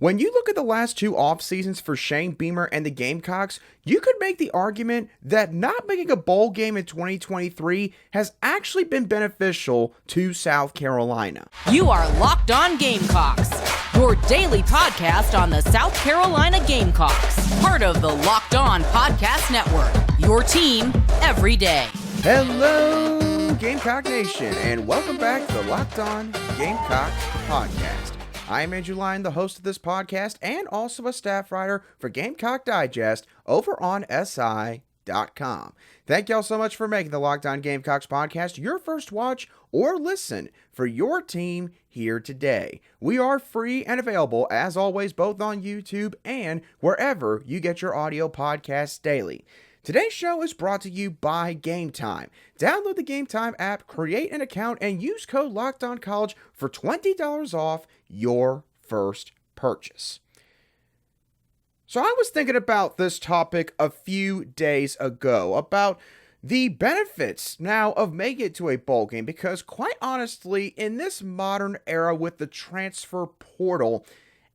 When you look at the last two off seasons for Shane Beamer and the Gamecocks, you could make the argument that not making a bowl game in 2023 has actually been beneficial to South Carolina. You are Locked On Gamecocks, your daily podcast on the South Carolina Gamecocks, part of the Locked On Podcast Network, your team every day. Hello, Gamecock Nation, and welcome back to the Locked On Gamecocks podcast. I am Andrew Lyon, the host of this podcast, and also a staff writer for Gamecock Digest over on SI.com. Thank y'all so much for making the Locked On Gamecocks podcast your first watch or listen for your team here today. We are free and available, as always, both on YouTube and wherever you get your audio podcasts daily. Today's show is brought to you by Game Time. Download the Game Time app, create an account, and use code LOCKEDONCollege for $20 off your first purchase. So I was thinking about this topic a few days ago, about the benefits now of making it to a bowl game, because quite honestly, in this modern era with the transfer portal,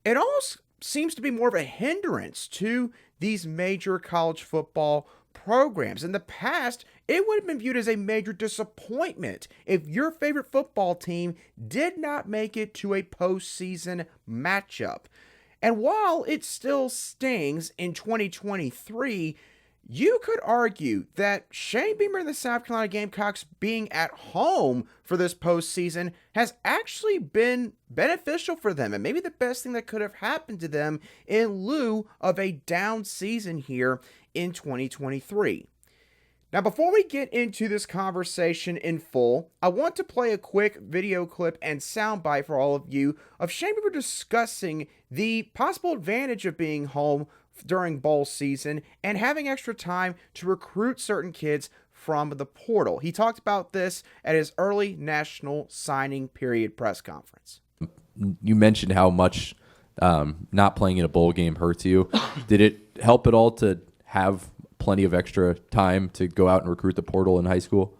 it almost seems to be more of a hindrance to these major college football programs. In the past, it would have been viewed as a major disappointment if your favorite football team did not make it to a postseason matchup. And while it still stings in 2023, you could argue that Shane Beamer and the South Carolina Gamecocks being at home for this postseason has actually been beneficial for them, and maybe the best thing that could have happened to them in lieu of a down season here in 2023. Now, before we get into this conversation in full, I want to play a quick video clip and soundbite for all of you of Shane Beamer discussing the possible advantage of being home during bowl season and having extra time to recruit certain kids from the portal. He talked about this at his early national signing period press conference. You mentioned how much not playing in a bowl game hurts you. Did it help at all to have plenty of extra time to go out and recruit the portal in high school?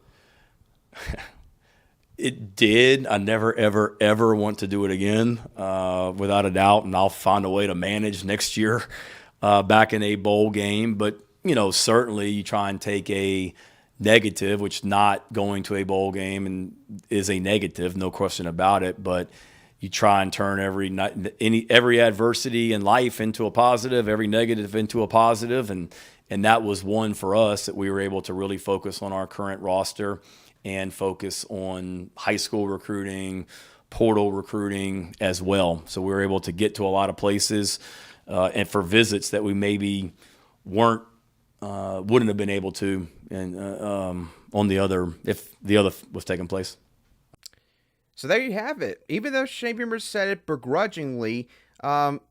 It did. I never, ever, ever want to do it again, without a doubt, and I'll find a way to manage next year back in a bowl game. But, certainly you try and take a negative, which not going to a bowl game and is a negative, no question about it. But you try and turn every adversity in life into a positive, every negative into a positive, and that was one for us, that we were able to really focus on our current roster and focus on high school recruiting, portal recruiting as well. So we were able to get to a lot of places and for visits that we maybe wouldn't have been able to, and if the other was taking place. So there you have it. Even though Shane Beamer said it begrudgingly,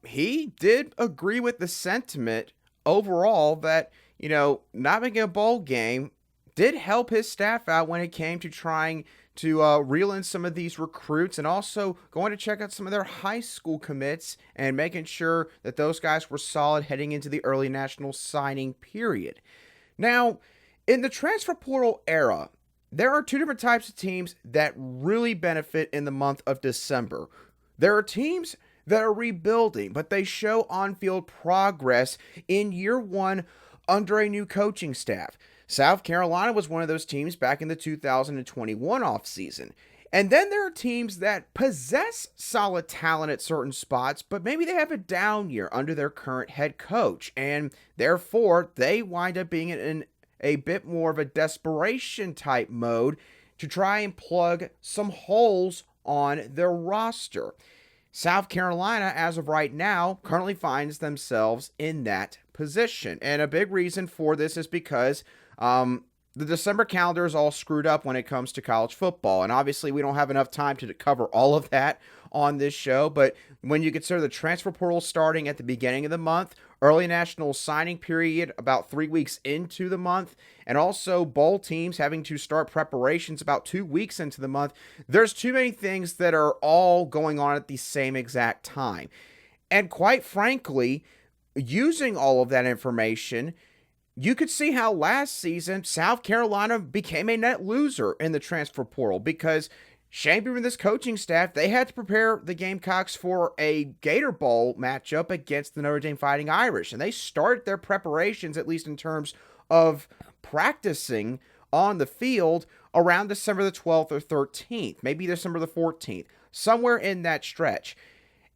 he did agree with the sentiment overall that, not making a bowl game did help his staff out when it came to trying to reel in some of these recruits, and also going to check out some of their high school commits and making sure that those guys were solid heading into the early national signing period. Now, in the transfer portal era, there are two different types of teams that really benefit in the month of December. There are teams that are rebuilding, but they show on-field progress in year one under a new coaching staff. South Carolina was one of those teams back in the 2021 offseason. And then there are teams that possess solid talent at certain spots, but maybe they have a down year under their current head coach, and therefore they wind up being in a bit more of a desperation type mode to try and plug some holes on their roster. South Carolina, as of right now, currently finds themselves in that position. And a big reason for this is because the December calendar is all screwed up when it comes to college football. And obviously we don't have enough time to cover all of that on this show. But when you consider the transfer portal starting at the beginning of the month, early national signing period about 3 weeks into the month, and also bowl teams having to start preparations about 2 weeks into the month, there's too many things that are all going on at the same exact time. And quite frankly, using all of that information, you could see how last season South Carolina became a net loser in the transfer portal, because Shane Beamer and this coaching staff, they had to prepare the Gamecocks for a Gator Bowl matchup against the Notre Dame Fighting Irish. And they started their preparations, at least in terms of practicing on the field, around December the 12th or 13th, maybe December the 14th, somewhere in that stretch.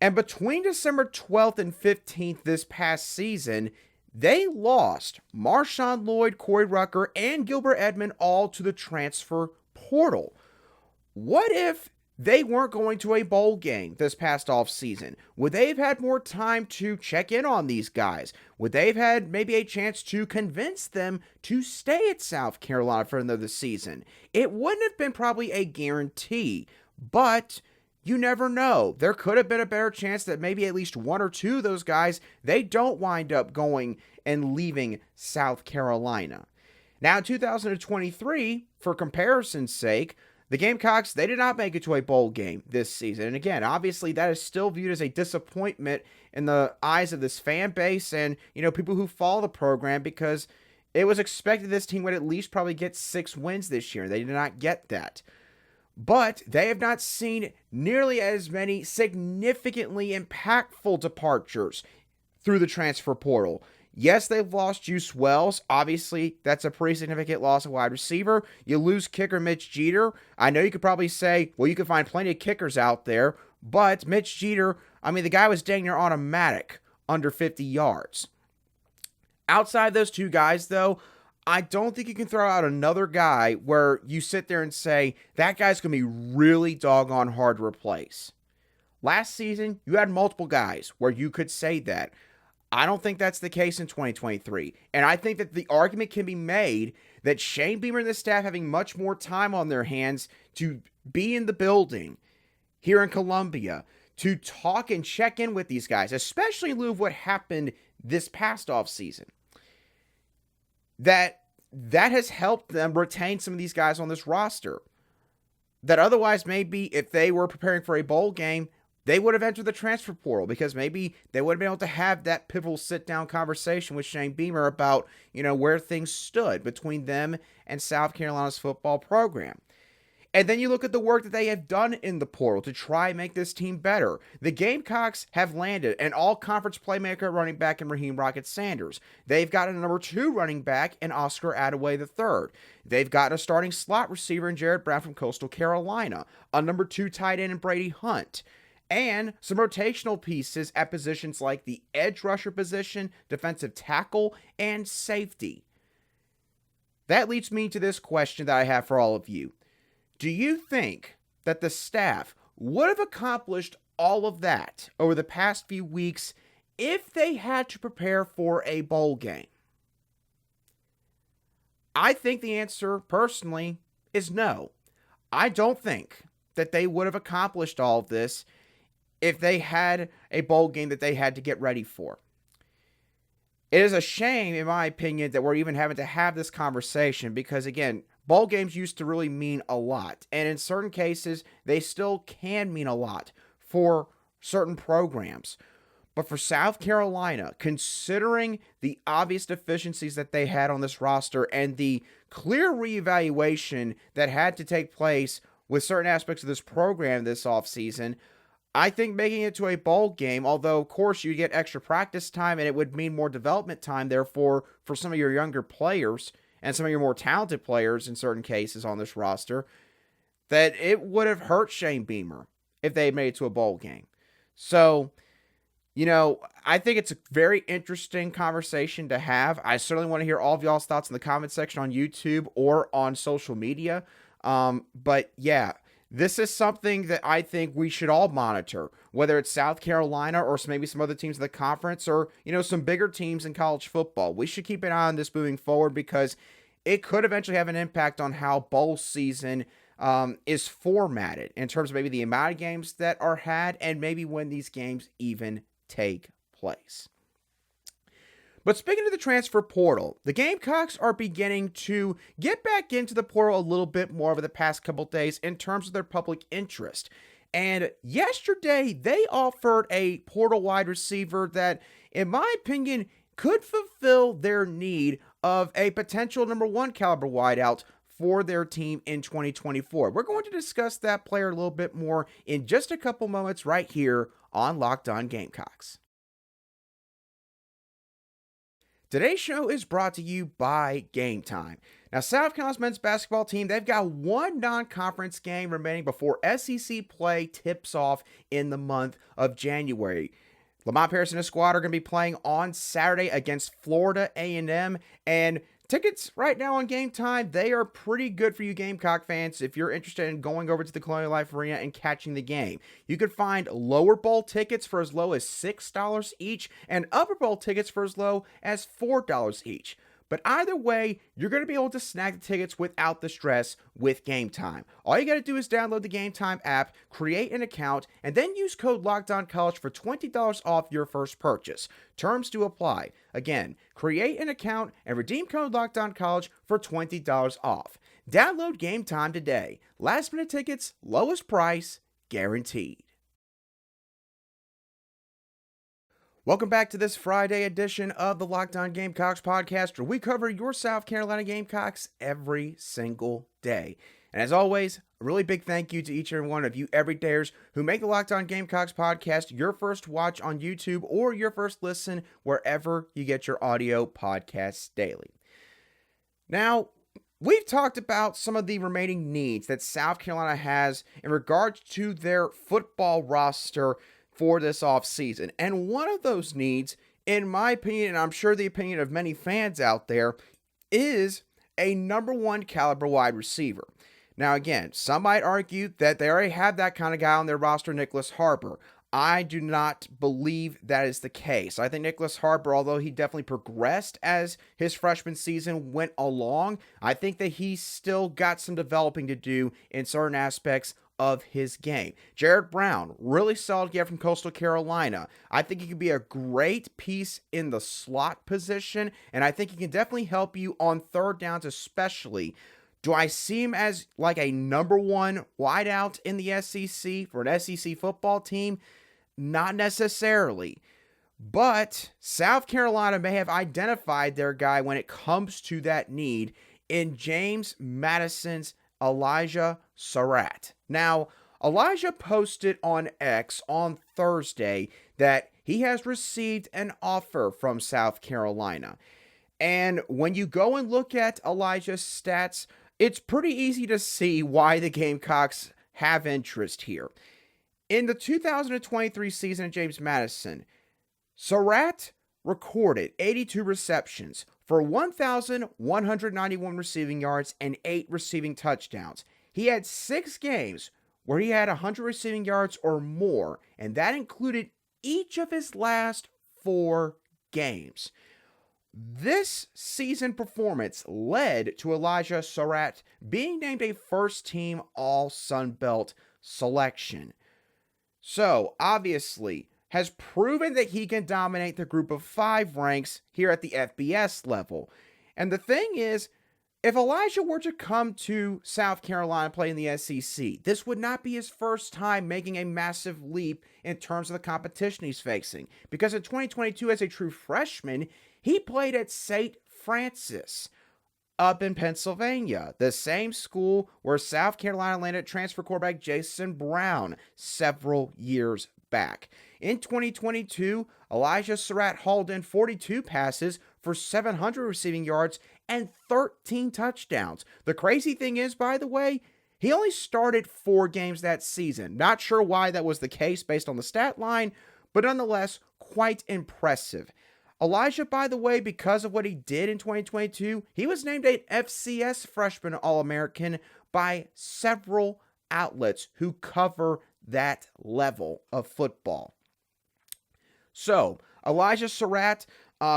And between December 12th and 15th this past season, they lost Marshawn Lloyd, Corey Rucker, and Gilbert Edmond all to the transfer portal. What if they weren't going to a bowl game this past offseason? Would they have had more time to check in on these guys? Would they have had maybe a chance to convince them to stay at South Carolina for another season? It wouldn't have been probably a guarantee, but you never know. There could have been a better chance that maybe at least one or two of those guys, they don't wind up going and leaving South Carolina. Now, in 2023, for comparison's sake, the Gamecocks, they did not make it to a bowl game this season. And again, obviously that is still viewed as a disappointment in the eyes of this fan base and, people who follow the program, because it was expected this team would at least probably get 6 wins this year. They did not get that. But they have not seen nearly as many significantly impactful departures through the transfer portal. Yes, they've lost Juice Wells. Obviously, that's a pretty significant loss of wide receiver. You lose kicker Mitch Jeter. I know you could probably say, well, you can find plenty of kickers out there, but Mitch Jeter, the guy was dang near automatic under 50 yards. Outside those two guys, though, I don't think you can throw out another guy where you sit there and say, that guy's going to be really doggone hard to replace. Last season, you had multiple guys where you could say that. I don't think that's the case in 2023. And I think that the argument can be made that Shane Beamer and the staff having much more time on their hands to be in the building here in Columbia, to talk and check in with these guys, especially in lieu of what happened this past offseason, that has helped them retain some of these guys on this roster. That otherwise, maybe if they were preparing for a bowl game, they would have entered the transfer portal, because maybe they would have been able to have that pivotal sit-down conversation with Shane Beamer about, where things stood between them and South Carolina's football program. And then you look at the work that they have done in the portal to try and make this team better. The Gamecocks have landed an all-conference playmaker running back in Raheem Rocket Sanders. They've got a number 2 running back in Oscar Attaway III. They've got a starting slot receiver in Jared Brown from Coastal Carolina, a number 2 tight end in Brady Hunt, and some rotational pieces at positions like the edge rusher position, defensive tackle, and safety. That leads me to this question that I have for all of you. Do you think that the staff would have accomplished all of that over the past few weeks if they had to prepare for a bowl game? I think the answer, personally, is no. I don't think that they would have accomplished all of this if they had a bowl game that they had to get ready for. It is a shame, in my opinion, that we're even having to have this conversation because, again, bowl games used to really mean a lot. And in certain cases, they still can mean a lot for certain programs. But for South Carolina, considering the obvious deficiencies that they had on this roster and the clear reevaluation that had to take place with certain aspects of this program this offseason, I think making it to a bowl game, although, of course, you get extra practice time and it would mean more development time, therefore, for some of your younger players and some of your more talented players in certain cases on this roster, that it would have hurt Shane Beamer if they made it to a bowl game. So, I think it's a very interesting conversation to have. I certainly want to hear all of y'all's thoughts in the comment section on YouTube or on social media. But yeah, this is something that I think we should all monitor, whether it's South Carolina or maybe some other teams in the conference or, some bigger teams in college football. We should keep an eye on this moving forward because it could eventually have an impact on how bowl season is formatted in terms of maybe the amount of games that are had and maybe when these games even take place. But speaking of the transfer portal, the Gamecocks are beginning to get back into the portal a little bit more over the past couple days in terms of their public interest. And yesterday, they offered a portal wide receiver that, in my opinion, could fulfill their need of a potential number 1 caliber wideout for their team in 2024. We're going to discuss that player a little bit more in just a couple moments right here on Locked On Gamecocks. Today's show is brought to you by Game Time. Now, South Carolina's men's basketball team, they've got one non-conference game remaining before SEC play tips off in the month of January. Lamont Paris and his squad are going to be playing on Saturday against Florida A&M, and tickets right now on Game Time, they are pretty good for you Gamecock fans if you're interested in going over to the Colonial Life Arena and catching the game. You can find lower bowl tickets for as low as $6 each and upper bowl tickets for as low as $4 each. But either way, you're going to be able to snag the tickets without the stress with Game Time. All you got to do is download the Game Time app, create an account, and then use code LOCKEDONCollege for $20 off your first purchase. Terms do apply. Again, create an account and redeem code LOCKEDONCollege for $20 off. Download Game Time today. Last minute tickets, lowest price, guaranteed. Welcome back to this Friday edition of the Locked On Gamecocks podcast, where we cover your South Carolina Gamecocks every single day. And as always, a really big thank you to each and every one of you everydayers who make the Locked On Gamecocks podcast your first watch on YouTube or your first listen wherever you get your audio podcasts daily. Now, we've talked about some of the remaining needs that South Carolina has in regards to their football roster for this offseason. And one of those needs, in my opinion, and I'm sure the opinion of many fans out there, is a number one caliber wide receiver. Now, again, some might argue that they already have that kind of guy on their roster, Nicholas Harper. I do not believe that is the case. I think Nicholas Harper, although he definitely progressed as his freshman season went along, I think that he's still got some developing to do in certain aspects of his game. Jared Brown, really solid guy from Coastal Carolina. I think he could be a great piece in the slot position, and I think he can definitely help you on third downs especially. Do I see him as like a number one wideout in the SEC for an SEC football team? Not necessarily. But South Carolina may have identified their guy when it comes to that need in James Madison's Elijah Sarratt. Now, Elijah posted on X on Thursday that he has received an offer from South Carolina. And when you go and look at Elijah's stats, it's pretty easy to see why the Gamecocks have interest here. In the 2023 season at James Madison, Sarratt recorded 82 receptions for 1,191 receiving yards and 8 receiving touchdowns. He had 6 games where he had 100 receiving yards or more, and that included each of his last 4 games. This season performance led to Elijah Sarratt being named a first-team All-Sun Belt selection. So, obviously, has proven that he can dominate the group of 5 ranks here at the FBS level. And the thing is, if Elijah were to come to South Carolina and play in the SEC, this would not be his first time making a massive leap in terms of the competition he's facing. Because in 2022, as a true freshman, he played at St. Francis up in Pennsylvania, the same school where South Carolina landed transfer quarterback Jason Brown several years back. In 2022, Elijah Sarratt hauled in 42 passes for 700 receiving yards and 13 touchdowns. The crazy thing is, by the way, he only started 4 games that season. Not sure why that was the case based on the stat line, but nonetheless, quite impressive. Elijah, by the way, because of what he did in 2022, he was named an FCS Freshman All-American by several outlets who cover that level of football. So, Elijah Sarratt,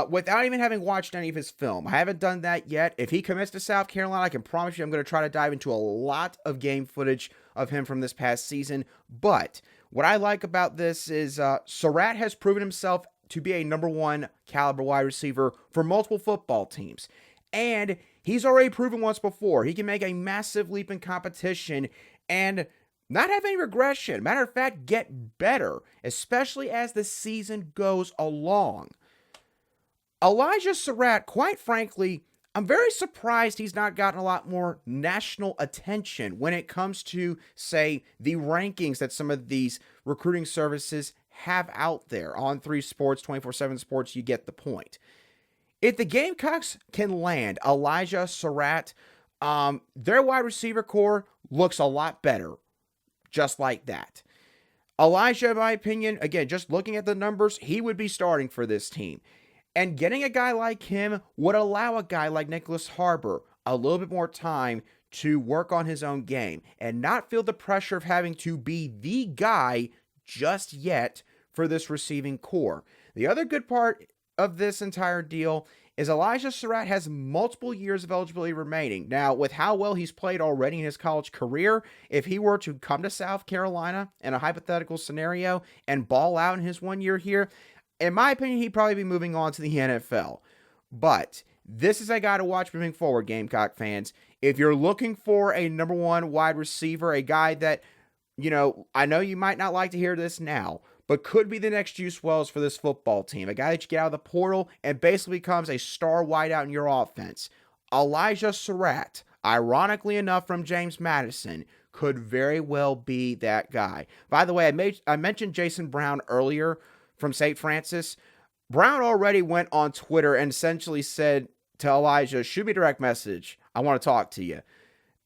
without even having watched any of his film, I haven't done that yet. If he commits to South Carolina, I can promise you I'm going to try to dive into a lot of game footage of him from this past season. But what I like about this is Sarratt has proven himself to be a number one caliber wide receiver for multiple football teams. And he's already proven once before he can make a massive leap in competition and not have any regression. Matter of fact, get better, especially as the season goes along. Elijah Sarratt, quite frankly, I'm very surprised he's not gotten a lot more national attention when it comes to, say, the rankings that some of these recruiting services have out there. On 3 Sports, 24/7 Sports, you get the point. If the Gamecocks can land Elijah Sarratt, their wide receiver core looks a lot better just like that. Elijah, in my opinion, again, just looking at the numbers, he would be starting for this team. And getting a guy like him would allow a guy like Nicholas Harbor a little bit more time to work on his own game and not feel the pressure of having to be the guy just yet for this receiving core. The other good part of this entire deal is Elijah Sarratt has multiple years of eligibility remaining. Now, with how well he's played already in his college career, if he were to come to South Carolina in a hypothetical scenario and ball out in his 1 year here, in my opinion, he'd probably be moving on to the NFL. But this is a guy to watch moving forward, Gamecock fans. If you're looking for a number 1 wide receiver, a guy that, I know you might not like to hear this now, but could be the next Juice Wells for this football team. A guy that you get out of the portal and basically becomes a star wideout in your offense. Elijah Sarratt, ironically enough from James Madison, could very well be that guy. By the way, I mentioned Jason Brown earlier from St. Francis. Brown already went on Twitter and essentially said to Elijah, shoot me a direct message. I want to talk to you.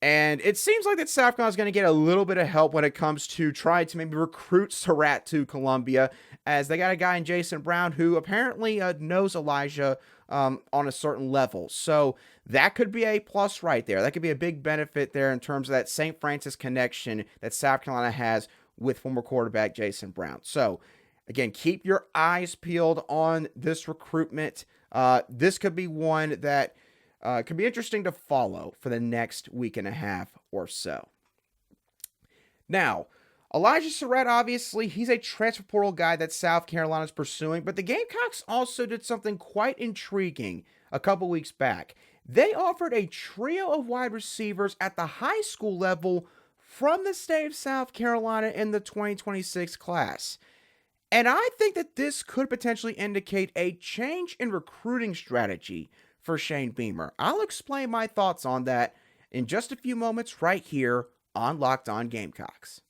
And it seems like that South Carolina is going to get a little bit of help when it comes to trying to maybe recruit Sarratt to Columbia, as they got a guy in Jason Brown who apparently knows Elijah on a certain level. So that could be a plus right there. That could be a big benefit there in terms of that St. Francis connection that South Carolina has with former quarterback Jason Brown. So again, keep your eyes peeled on this recruitment. This could be one that could be interesting to follow for the next week and a half or so. Now, Elijah Sarratt, obviously, he's a transfer portal guy that South Carolina is pursuing, but the Gamecocks also did something quite intriguing a couple weeks back. They offered a trio of wide receivers at the high school level from the state of South Carolina in the 2026 class. And I think that this could potentially indicate a change in recruiting strategy for Shane Beamer. I'll explain my thoughts on that in just a few moments right here on Locked On Gamecocks.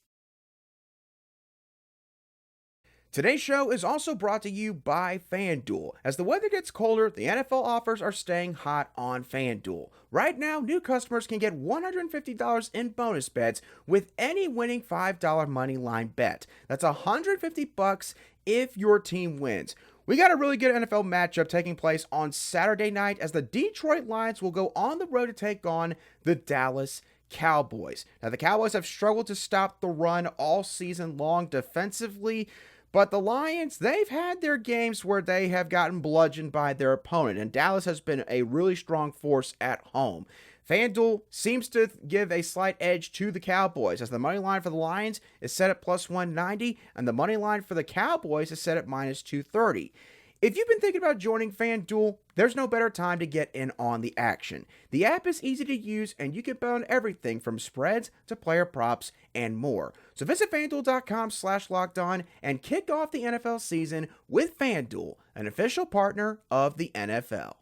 Today's show is also brought to you by FanDuel. As the weather gets colder, the NFL offers are staying hot on FanDuel. Right now, new customers can get $150 in bonus bets with any winning $5 money line bet. That's $150 if your team wins. We got a really good NFL matchup taking place on Saturday night as the Detroit Lions will go on the road to take on the Dallas Cowboys. Now, the Cowboys have struggled to stop the run all season long defensively, but the Lions, they've had their games where they have gotten bludgeoned by their opponent, and Dallas has been a really strong force at home. FanDuel seems to give a slight edge to the Cowboys, as the money line for the Lions is set at plus 190, and the money line for the Cowboys is set at minus 230. If you've been thinking about joining FanDuel, there's no better time to get in on the action. The app is easy to use, and you can bet on everything from spreads to player props and more. So visit FanDuel.com/lockedon and kick off the NFL season with FanDuel, an official partner of the NFL.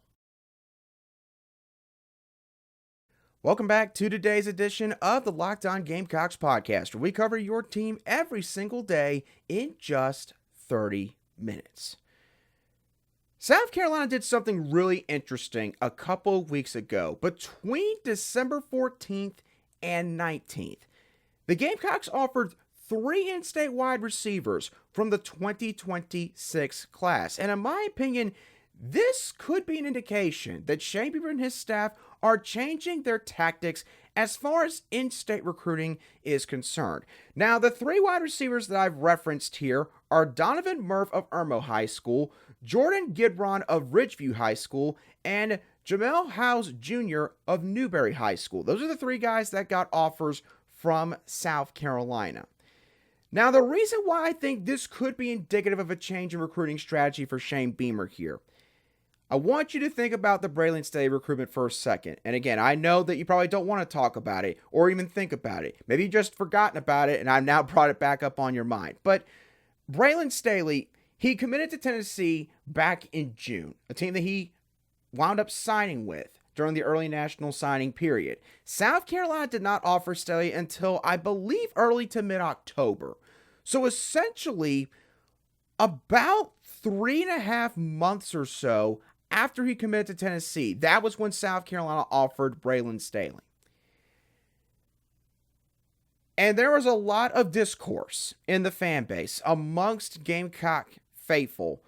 Welcome back to today's edition of the Locked On Gamecocks podcast, where we cover your team every single day in just 30 minutes. South Carolina did something really interesting a couple of weeks ago. Between December 14th and 19th, the Gamecocks offered 3 in-state wide receivers from the 2026 class. And in my opinion, this could be an indication that Shane Beamer and his staff are changing their tactics as far as in-state recruiting is concerned. Now, the 3 wide receivers that I've referenced here are Donovan Murph of Irmo High School, Jordan Gidron of Ridgeview High School, and Jamel Howes Jr. of Newberry High School. Those are the 3 guys that got offers from South Carolina. Now, the reason why I think this could be indicative of a change in recruiting strategy for Shane Beamer here, I want you to think about the Braylon Staley recruitment for a second. And again, I know that you probably don't want to talk about it or even think about it. Maybe you just forgotten about it and I've now brought it back up on your mind. But Braylon Staley, he committed to Tennessee back in June, a team that he wound up signing with during the early national signing period. South Carolina did not offer Staley until, I believe, early to mid-October. So essentially, about 3.5 months or so after he committed to Tennessee, that was when South Carolina offered Braylon Staley. And there was a lot of discourse in the fan base amongst Gamecock faithful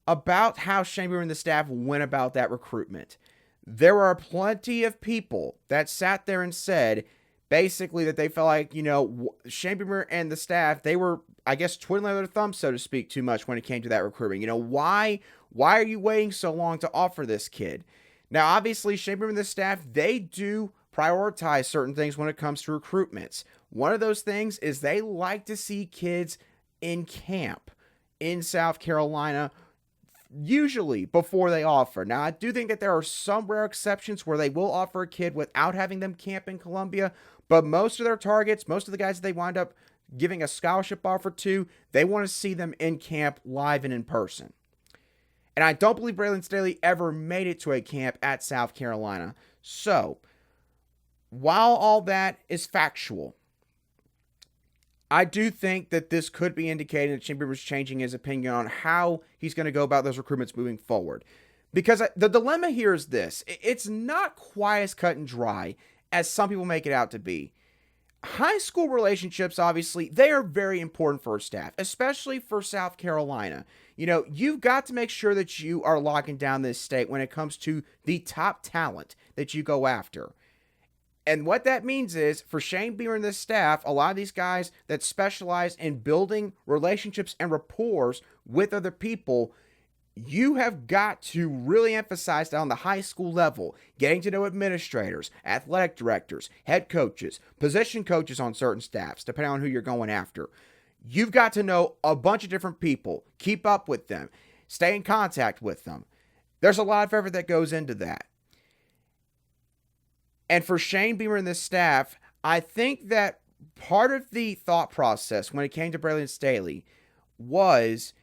about how Shane Beamer and the staff went about that recruitment. There were plenty of people that sat there and said basically that they felt like, Shane Beamer and the staff, they were, I guess, twiddling their thumbs, so to speak, too much when it came to that recruitment. Why are you waiting so long to offer this kid? Now, obviously, Shane Beamer and the staff, they do prioritize certain things when it comes to recruitments. One of those things is they like to see kids in camp in South Carolina, usually before they offer. Now, I do think that there are some rare exceptions where they will offer a kid without having them camp in Columbia, but most of their targets, most of the guys that they wind up giving a scholarship offer to, they want to see them in camp live and in person. And I don't believe Braylon Staley ever made it to a camp at South Carolina. So, while all that is factual, I do think that this could be indicating that Shane Beamer's changing his opinion on how he's going to go about those recruitments moving forward. Because the dilemma here is this. It's not quite as cut and dry as some people make it out to be. High school relationships, obviously, they are very important for a staff, especially for South Carolina. You've got to make sure that you are locking down this state when it comes to the top talent that you go after. And what that means is, for Shane Beamer and this staff, a lot of these guys that specialize in building relationships and rapport with other people, you have got to really emphasize that on the high school level, getting to know administrators, athletic directors, head coaches, position coaches on certain staffs, depending on who you're going after. You've got to know a bunch of different people, keep up with them, stay in contact with them. There's a lot of effort that goes into that. And for Shane Beamer and this staff, I think that part of the thought process when it came to Braylon Staley was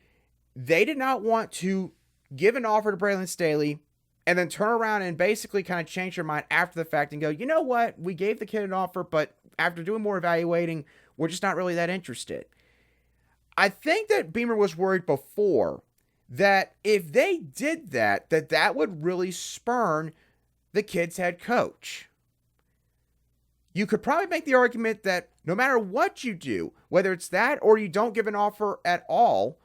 they did not want to give an offer to Braylon Staley and then turn around and basically kind of change their mind after the fact and go, you know what, we gave the kid an offer, but after doing more evaluating, we're just not really that interested. I think that Beamer was worried before that if they did that, that would really spurn the kid's head coach. You could probably make the argument that no matter what you do, whether it's that or you don't give an offer at all,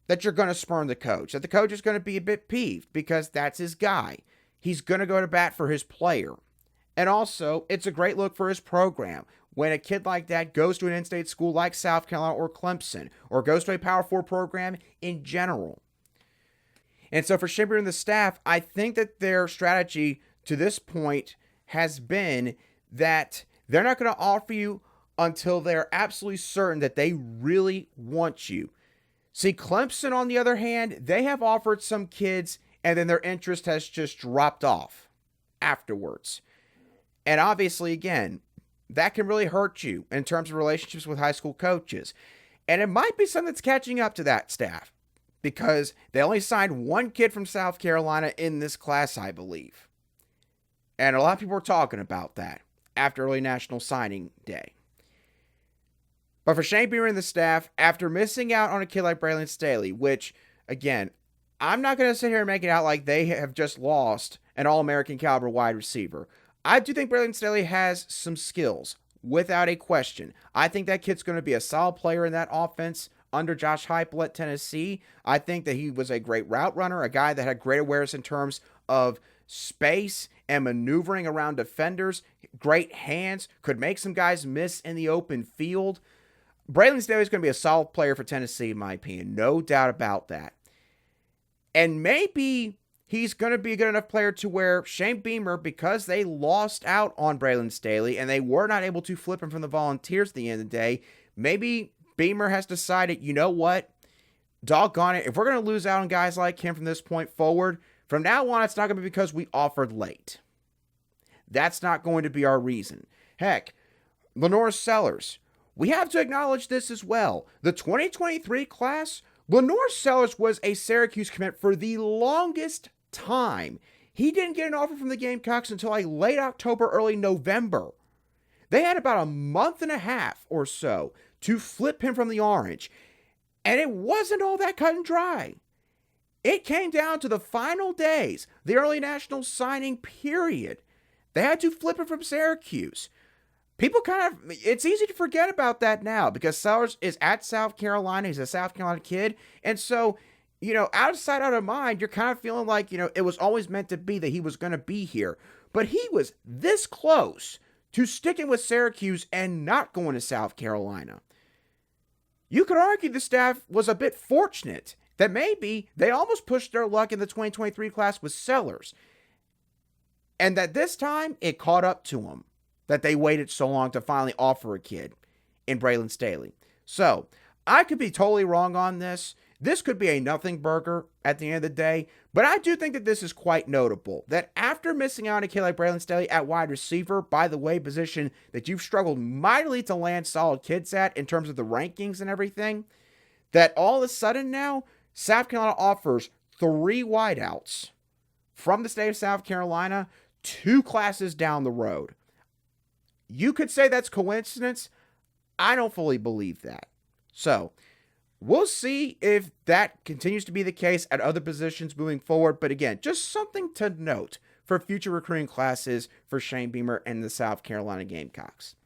that you're going to spurn the coach, that the coach is going to be a bit peeved because that's his guy. He's going to go to bat for his player. And also, it's a great look for his program when a kid like that goes to an in-state school like South Carolina or Clemson, or goes to a Power 4 program in general. And so for Shane Beamer and the staff, I think that their strategy to this point has been that they're not going to offer you until they're absolutely certain that they really want you. See, Clemson, on the other hand, they have offered some kids and then their interest has just dropped off afterwards. And obviously, again, that can really hurt you in terms of relationships with high school coaches. And it might be something that's catching up to that staff because they only signed one kid from South Carolina in this class, I believe. And a lot of people were talking about that after early national signing day. But for Shane Beamer and the staff, after missing out on a kid like Braylon Staley, which, again, I'm not going to sit here and make it out like they have just lost an All-American caliber wide receiver. I do think Braylon Staley has some skills, without a question. I think that kid's going to be a solid player in that offense under Josh Heupel at Tennessee. I think that he was a great route runner, a guy that had great awareness in terms of space and maneuvering around defenders, great hands, could make some guys miss in the open field. Braylon Staley is going to be a solid player for Tennessee, in my opinion. No doubt about that. And maybe he's going to be a good enough player to where Shane Beamer, because they lost out on Braylon Staley and they were not able to flip him from the Volunteers at the end of the day, maybe Beamer has decided, you know what, doggone it, if we're going to lose out on guys like him from this point forward, from now on, it's not going to be because we offered late. That's not going to be our reason. Heck, Lenore Sellers, we have to acknowledge this as well. The 2023 class, Lenore Sellers was a Syracuse commit for the longest time. He didn't get an offer from the Gamecocks until like late October, early November. They had about a month and a half or so to flip him from the Orange. And it wasn't all that cut and dry. It came down to the final days, the early national signing period. They had to flip him from Syracuse. People it's easy to forget about that now because Sellers is at South Carolina. He's a South Carolina kid. And so, out of sight, out of mind, you're kind of feeling like, it was always meant to be that he was going to be here. But he was this close to sticking with Syracuse and not going to South Carolina. You could argue the staff was a bit fortunate that maybe they almost pushed their luck in the 2023 class with Sellers. And that this time it caught up to them that they waited so long to finally offer a kid in Braylon Staley. So, I could be totally wrong on this. This could be a nothing burger at the end of the day, but I do think that this is quite notable. That after missing out on a kid like Braylon Staley at wide receiver, by the way, position that you've struggled mightily to land solid kids at in terms of the rankings and everything, that all of a sudden now, South Carolina offers 3 wideouts from the state of South Carolina 2 classes down the road. You could say that's coincidence. I don't fully believe that. So, we'll see if that continues to be the case at other positions moving forward. But again, just something to note for future recruiting classes for Shane Beamer and the South Carolina Gamecocks.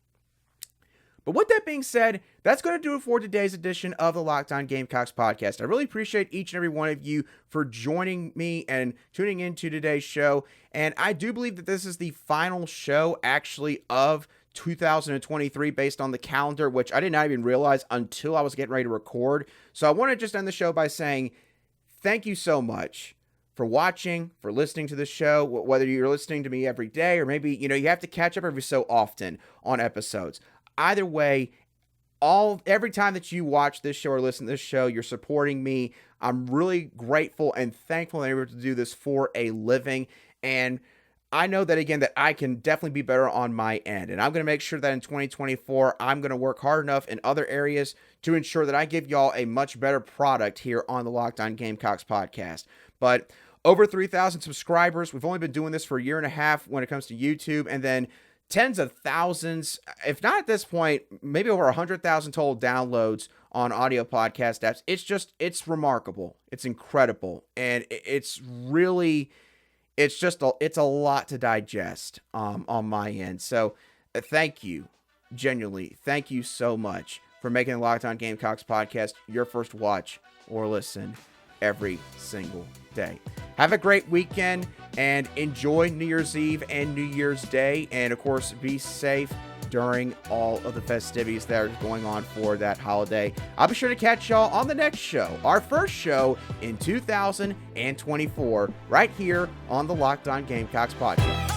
But with that being said, that's going to do it for today's edition of the Locked On Gamecocks podcast. I really appreciate each and every one of you for joining me and tuning into today's show. And I do believe that this is the final show, actually, of 2023 based on the calendar, which I did not even realize until I was getting ready to record. So I want to just end the show by saying thank you so much for watching, for listening to the show, whether you're listening to me every day or maybe, you have to catch up every so often on episodes. Either way, every time that you watch this show or listen to this show, you're supporting me. I'm really grateful and thankful that I'm able to do this for a living. And I know that, again, that I can definitely be better on my end. And I'm going to make sure that in 2024, I'm going to work hard enough in other areas to ensure that I give y'all a much better product here on the Locked On Gamecocks podcast. But over 3,000 subscribers. We've only been doing this for a year and a half when it comes to YouTube. And then tens of thousands, if not at this point, maybe over 100,000 total downloads on audio podcast apps. It's remarkable. It's incredible. And it's a lot to digest on my end. So thank you, genuinely. Thank you so much for making the Locked On Gamecocks podcast your first watch or listen every single day. Have a great weekend and enjoy New Year's Eve and New Year's Day. And of course, be safe during all of the festivities that are going on for that holiday. I'll be sure to catch y'all on the next show, our first show in 2024, right here on the Locked On Gamecocks podcast.